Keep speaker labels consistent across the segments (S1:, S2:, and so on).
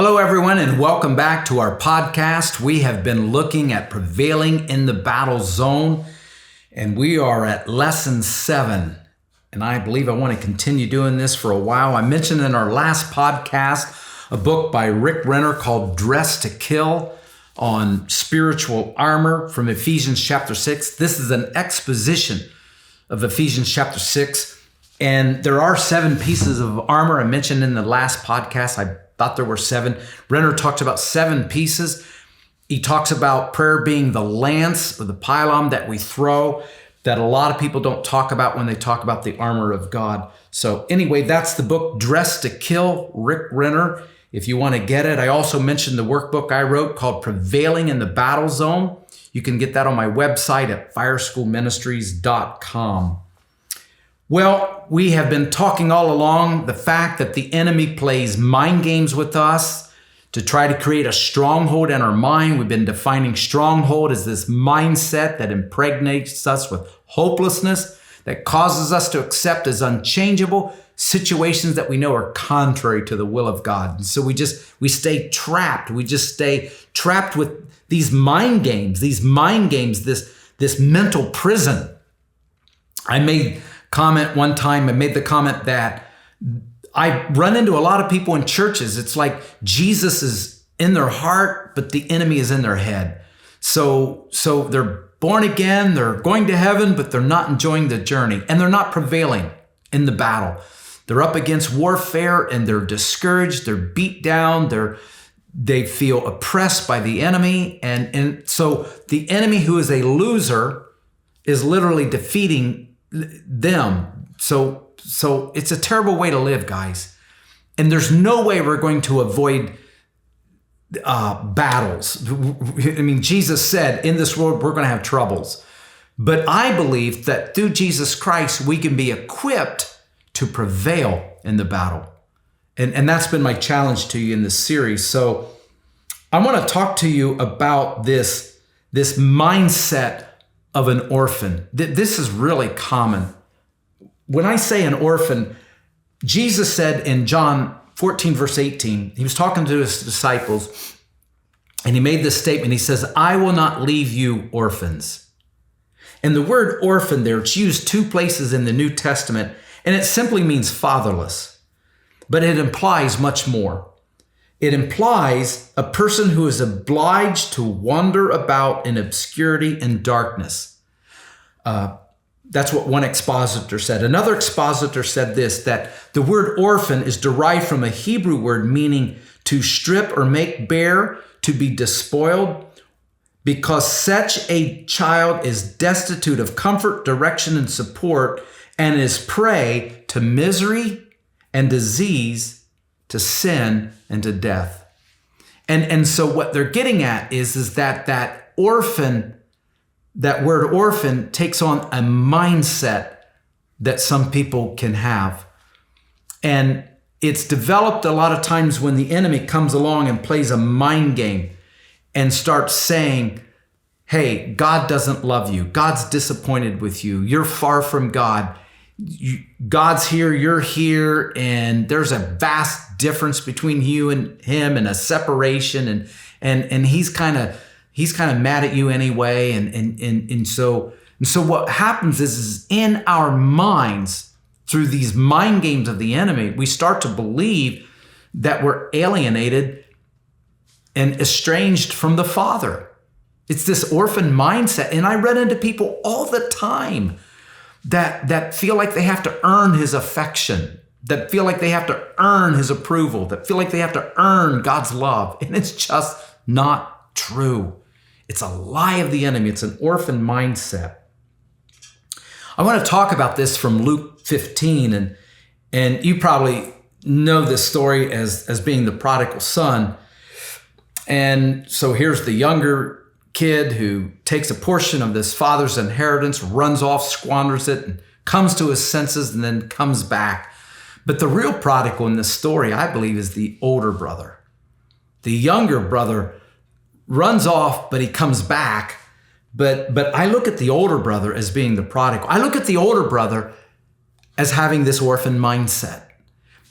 S1: Hello, everyone, and welcome back to our podcast. We have been looking at prevailing in the battle zone, and we are at lesson 7. And I believe I want to continue doing this for a while. I mentioned in our last podcast a book by Rick Renner called Dress to Kill on spiritual armor from Ephesians chapter 6. This is an exposition of Ephesians chapter 6. And there are 7 pieces of armor I mentioned in the last podcast. I thought there were 7. Renner talked about 7 pieces. He talks about prayer being the lance or the pylon that we throw that a lot of people don't talk about when they talk about the armor of God. So anyway, that's the book, Dress to Kill, Rick Renner, if you want to get it. I also mentioned the workbook I wrote called Prevailing in the Battle Zone. You can get that on my website at fireschoolministries.com. Well, we have been talking all along the fact that the enemy plays mind games with us to try to create a stronghold in our mind. We've been defining stronghold as this mindset that impregnates us with hopelessness, that causes us to accept as unchangeable situations that we know are contrary to the will of God. And so we stay trapped. We just stay trapped with these mind games, this mental prison. I made the comment that I run into a lot of people in churches. It's like Jesus is in their heart, but the enemy is in their head. So they're born again, they're going to heaven, but they're not enjoying the journey, and they're not prevailing in the battle. They're up against warfare, and they're discouraged, they're beat down, they feel oppressed by the enemy, and so the enemy, who is a loser, is literally defeating them. So it's a terrible way to live, guys. And there's no way we're going to avoid battles. I mean, Jesus said, in this world, we're going to have troubles. But I believe that through Jesus Christ, we can be equipped to prevail in the battle. And that's been my challenge to you in this series. So I want to talk to you about this mindset of an orphan. This is really common. When I say an orphan, Jesus said in John 14, verse 18, he was talking to his disciples, and he made this statement. He says, "I will not leave you orphans." And the word orphan there, it's used 2 places in the New Testament, and it simply means fatherless. But it implies much more. It implies a person who is obliged to wander about in obscurity and darkness. That's what one expositor said. Another expositor said this, that the word orphan is derived from a Hebrew word meaning to strip or make bare, to be despoiled, because such a child is destitute of comfort, direction, and support, and is prey to misery and disease, to sin, and to death. And so what they're getting at is that orphan, that word orphan, takes on a mindset that some people can have. And it's developed a lot of times when the enemy comes along and plays a mind game and starts saying, hey, God doesn't love you. God's disappointed with you. You're far from God. God's here, you're here, and there's a vast difference between you and him, and a separation, and he's kind of mad at you anyway, and so what happens is in our minds, through these mind games of the enemy, we start to believe that we're alienated and estranged from the Father. It's this orphan mindset, and I run into people all the time that feel like they have to earn his affection, that feel like they have to earn his approval, that feel like they have to earn God's love. And it's just not true. It's a lie of the enemy. It's an orphan mindset. I want to talk about this from Luke 15, and you probably know this story as being the prodigal son. And so here's the younger kid who takes a portion of this father's inheritance, runs off, squanders it, and comes to his senses, and then comes back. But the real prodigal in this story, I believe, is the older brother. The younger brother runs off, but he comes back. But I look at the older brother as being the prodigal. I look at the older brother as having this orphan mindset.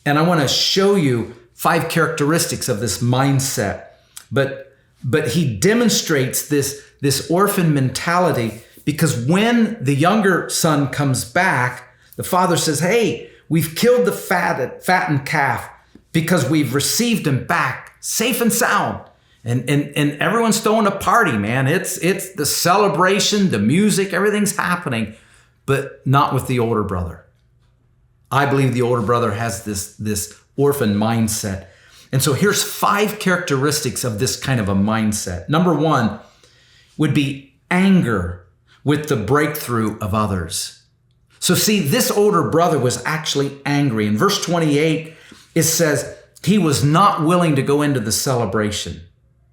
S1: And I want to show you 5 characteristics of this mindset. But he demonstrates this orphan mentality, because when the younger son comes back, the father says, hey, we've killed the fattened calf because we've received him back safe and sound. And everyone's throwing a party, man. It's the celebration, the music, everything's happening, but not with the older brother. I believe the older brother has this orphan mindset. And so here's 5 characteristics of this kind of a mindset. Number 1 would be anger with the breakthrough of others. So see, this older brother was actually angry. In verse 28, it says he was not willing to go into the celebration.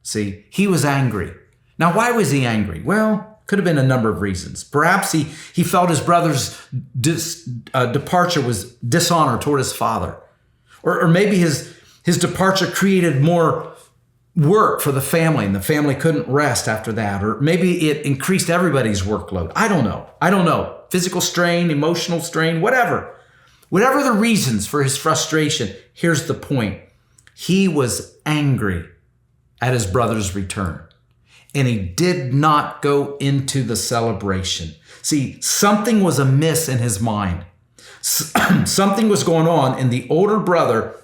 S1: See, he was angry. Now, why was he angry? Well, could have been a number of reasons. Perhaps he felt his brother's departure was dishonor toward his father. Or maybe his departure created more work for the family, and the family couldn't rest after that. Or maybe it increased everybody's workload. I don't know. Physical strain, emotional strain, whatever. Whatever the reasons for his frustration, here's the point. He was angry at his brother's return, and he did not go into the celebration. See, something was amiss in his mind. Something was going on in the older brother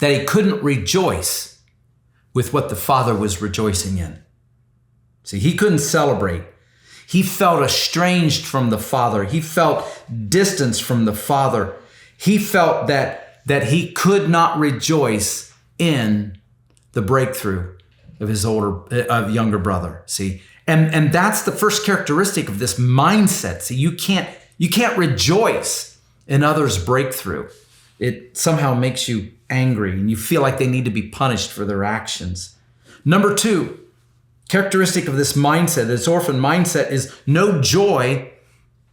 S1: that he couldn't rejoice with what the father was rejoicing in. See, he couldn't celebrate. He felt estranged from the father. He felt distance from the father. He felt that he could not rejoice in the breakthrough of his younger brother. See, and that's the first characteristic of this mindset. See, you can't rejoice in others' breakthrough. It somehow makes you angry, and you feel like they need to be punished for their actions. Number 2, characteristic of this mindset, this orphan mindset, is no joy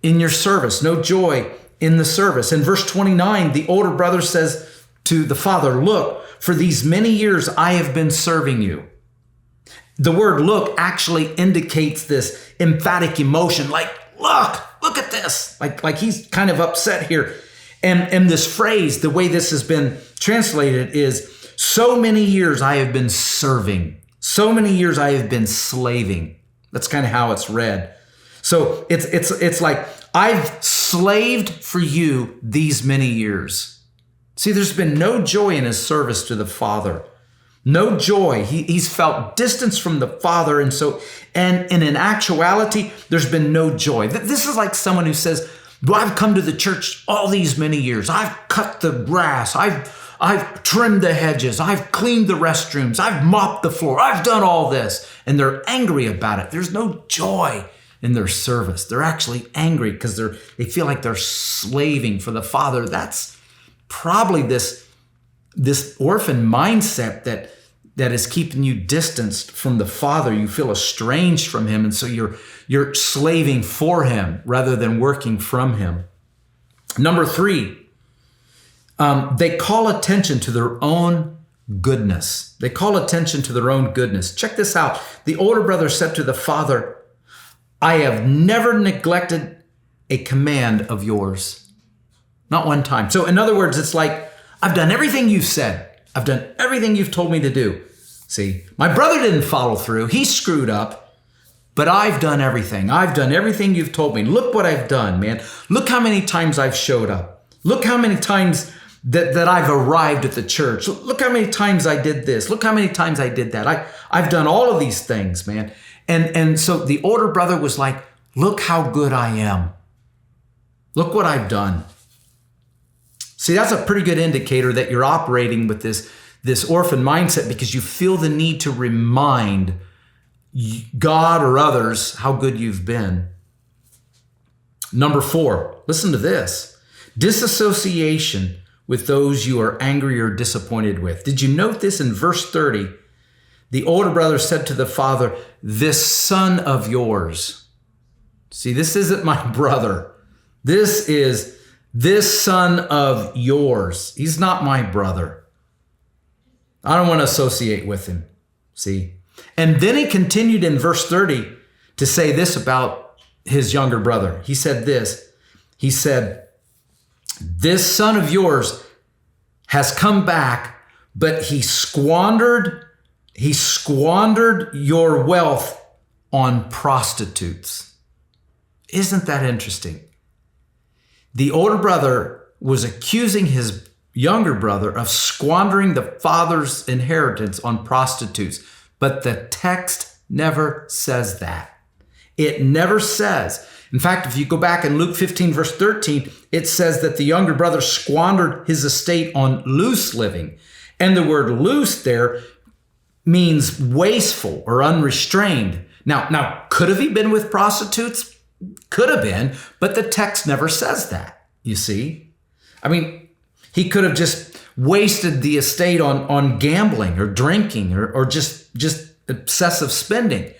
S1: in your service, no joy in the service. In verse 29, the older brother says to the father, look, for these many years I have been serving you. The word look actually indicates this emphatic emotion, like, look at this. Like he's kind of upset here. And this phrase, the way this has been translated is, so many years I have been serving. So many years I have been slaving. That's kind of how it's read. So it's like, I've slaved for you these many years. See, there's been no joy in his service to the father. No joy. He's felt distance from the father. And in actuality, there's been no joy. This is like someone who says, well, I've come to the church all these many years. I've cut the grass. I've trimmed the hedges. I've cleaned the restrooms. I've mopped the floor. I've done all this. And they're angry about it. There's no joy in their service. They're actually angry because they feel like they're slaving for the father. That's probably this orphan mindset that is keeping you distanced from the father. You feel estranged from him, and so you're slaving for him rather than working from him. Number 3, they call attention to their own goodness. They call attention to their own goodness. Check this out. The older brother said to the father, I have never neglected a command of yours. Not one time. So in other words, it's like, I've done everything you've said. I've done everything you've told me to do. See, my brother didn't follow through. He screwed up, but I've done everything. I've done everything you've told me. Look what I've done, man. Look how many times I've showed up. Look how many times that I've arrived at the church. Look how many times I did this. Look how many times I did that. I've done all of these things, man. And so the older brother was like, look how good I am. Look what I've done. See, that's a pretty good indicator that you're operating with this orphan mindset, because you feel the need to remind God or others how good you've been. Number 4, listen to this. Disassociation with those you are angry or disappointed with. Did you note this in verse 30? The older brother said to the father, this son of yours. See, this isn't my brother. This is this son of yours. He's not my brother. I don't want to associate with him. See? And then he continued in verse 30 to say this about his younger brother. He said this. He said, this son of yours has come back but he squandered your wealth on prostitutes. Isn't that interesting? The older brother was accusing his younger brother of squandering the father's inheritance on prostitutes. But the text never says that. It never says. In fact, if you go back in Luke 15, verse 13, it says that the younger brother squandered his estate on loose living. And the word loose there means wasteful or unrestrained. Now, could have he been with prostitutes? Could have been, but the text never says that, you see. I mean, he could have just wasted the estate on gambling or drinking or just excessive spending.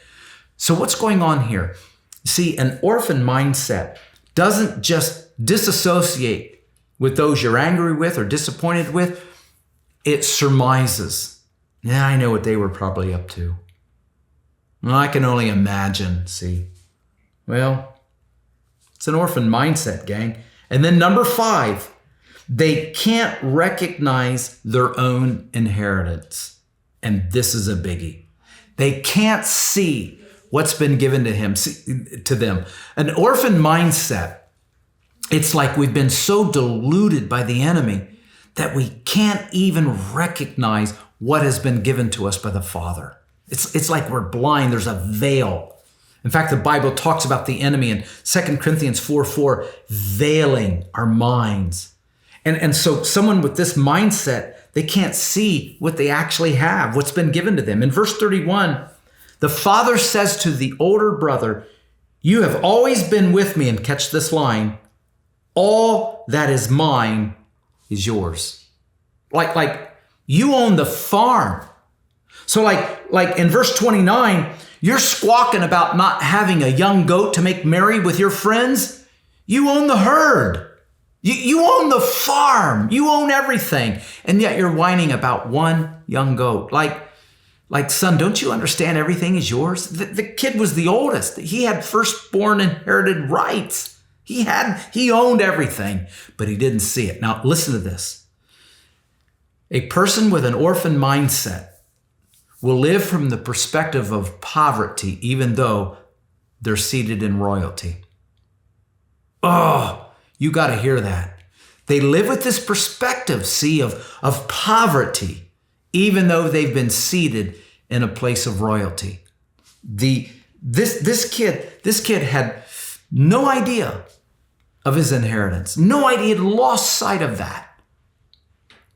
S1: So what's going on here? See, an orphan mindset doesn't just disassociate with those you're angry with or disappointed with. It surmises. Yeah, I know what they were probably up to. Well, I can only imagine, see. Well, it's an orphan mindset, gang. And then number 5, they can't recognize their own inheritance. And this is a biggie. They can't see what's been given to them. An orphan mindset, it's like we've been so deluded by the enemy that we can't even recognize what has been given to us by the Father. It's like we're blind. There's a veil. In fact, the Bible talks about the enemy in 2 Corinthians 4:4, veiling our minds. And so someone with this mindset, they can't see what they actually have, what's been given to them. In verse 31, the father says to the older brother, you have always been with me, and catch this line, all that is mine is yours. Like you own the farm. So like in verse 29, you're squawking about not having a young goat to make merry with your friends. You own the herd. You own the farm. You own everything. And yet you're whining about one young goat. Like, son, don't you understand everything is yours? The kid was the oldest. He had firstborn inherited rights. He owned everything, but he didn't see it. Now, listen to this. A person with an orphan mindset will live from the perspective of poverty, even though they're seated in royalty. Oh, you got to hear that. They live with this perspective, see, of poverty, even though they've been seated in a place of royalty. This kid had no idea of his inheritance, no idea, had lost sight of that.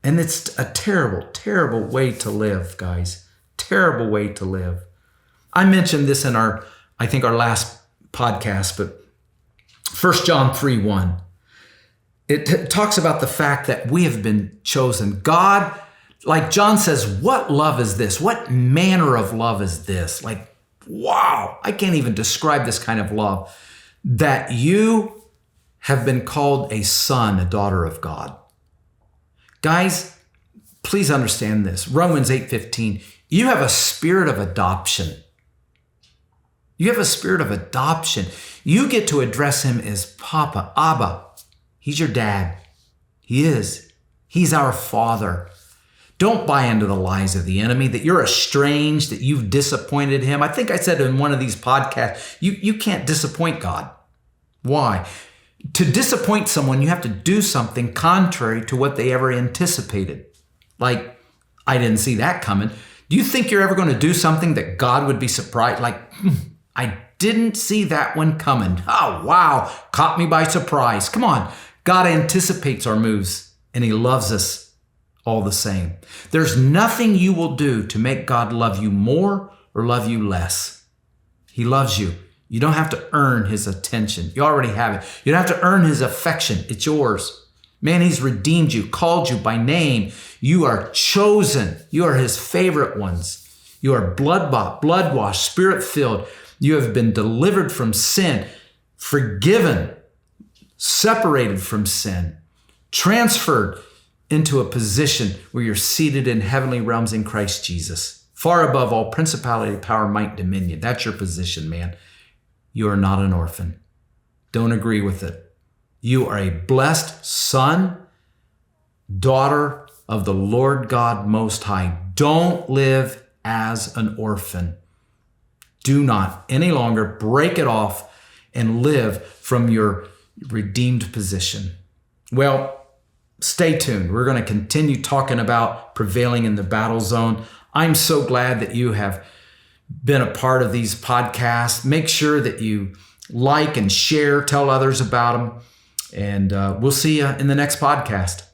S1: And it's a terrible, terrible way to live, guys. Terrible way to live. I mentioned this in our last podcast, but 1 John 3:1. It talks about the fact that we have been chosen. God, like John says, what love is this? What manner of love is this? Like, wow, I can't even describe this kind of love. That you have been called a son, a daughter of God. Guys, please understand this. Romans 8:15, you have a spirit of adoption. You have a spirit of adoption. You get to address him as Papa, Abba. He's your dad. He is. He's our Father. Don't buy into the lies of the enemy, that you're estranged, that you've disappointed him. I think I said in one of these podcasts, you can't disappoint God. Why? To disappoint someone, you have to do something contrary to what they ever anticipated. Like, I didn't see that coming. Do you think you're ever going to do something that God would be surprised? Like, I didn't see that one coming. Oh, wow. Caught me by surprise. Come on. God anticipates our moves, and he loves us all the same. There's nothing you will do to make God love you more or love you less. He loves you. You don't have to earn his attention. You already have it. You don't have to earn his affection. It's yours. Man, he's redeemed you, called you by name. You are chosen. You are his favorite ones. You are blood-bought, blood-washed, spirit-filled. You have been delivered from sin, forgiven, separated from sin, transferred into a position where you're seated in heavenly realms in Christ Jesus, far above all principality, power, might, dominion. That's your position, man. You are not an orphan. Don't agree with it. You are a blessed son, daughter of the Lord God Most High. Don't live as an orphan. Do not any longer break it off and live from your redeemed position. Well, stay tuned. We're going to continue talking about prevailing in the battle zone. I'm so glad that you have been a part of these podcasts. Make sure that you like and share, tell others about them, and we'll see you in the next podcast.